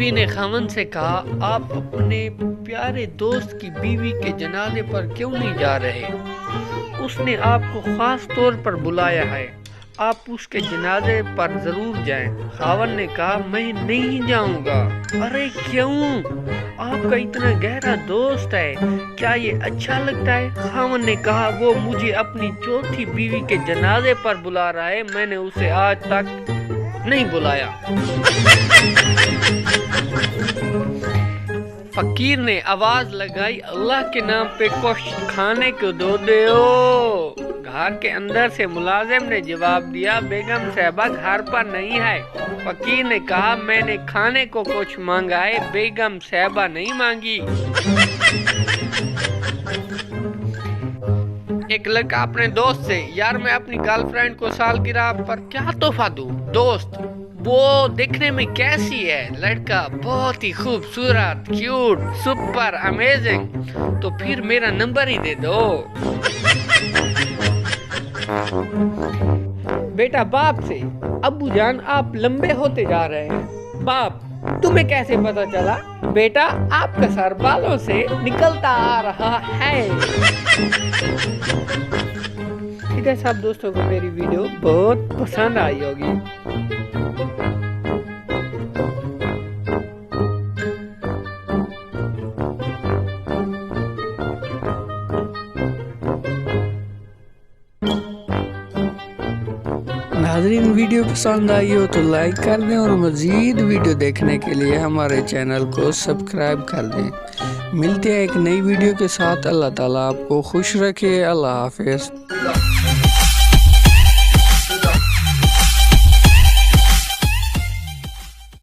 बीवी ने खामन से कहा, आप अपने प्यारे दोस्त की बीवी के जनाजे पर क्यों नहीं जा रहे? उसने आपको खास तौर पर बुलाया है, आप उसके जनाजे पर जरूर जाएं। खावन ने कहा, मैं नहीं जाऊंगा। अरे क्यों? आपका इतना गहरा दोस्त है, क्या ये अच्छा लगता है? खावन ने कहा, वो मुझे अपनी चौथी बीवी के जनाजे पर बुला रहा है, मैंने उसे आज तक नहीं बुलाया। फकीर ने आवाज लगाई, अल्लाह के नाम पे कुछ खाने को दो दो। घर के अंदर से मुलाजिम ने जवाब दिया, बेगम साहबा घर पर नहीं है। फकीर ने कहा, मैंने खाने को कुछ मांगा है, बेगम साहबा नहीं मांगी। एक लड़का अपने दोस्त से, यार मैं अपनी गर्लफ्रेंड को सालगिरह पर क्या तोहफा दूं? दोस्त, वो देखने में कैसी है? लड़का, बहुत ही खूबसूरत, क्यूट, सुपर अमेजिंग। तो फिर मेरा नंबर ही दे दो। बेटा बाप से, अब्बू जान आप लंबे होते जा रहे हैं। बाप, तुम्हें कैसे पता चला? बेटा आपका सर बालों से निकलता आ रहा है। ठीक है सब दोस्तों को मेरी वीडियो बहुत पसंद आई होगी। नाज़रीन, वीडियो पसंद आई हो तो लाइक कर दें और मज़ीद वीडियो देखने के लिए हमारे चैनल को सब्सक्राइब कर दें। मिलते हैं एक नई वीडियो के साथ। अल्लाह ताला आपको खुश रखे। अल्लाह हाफिज़।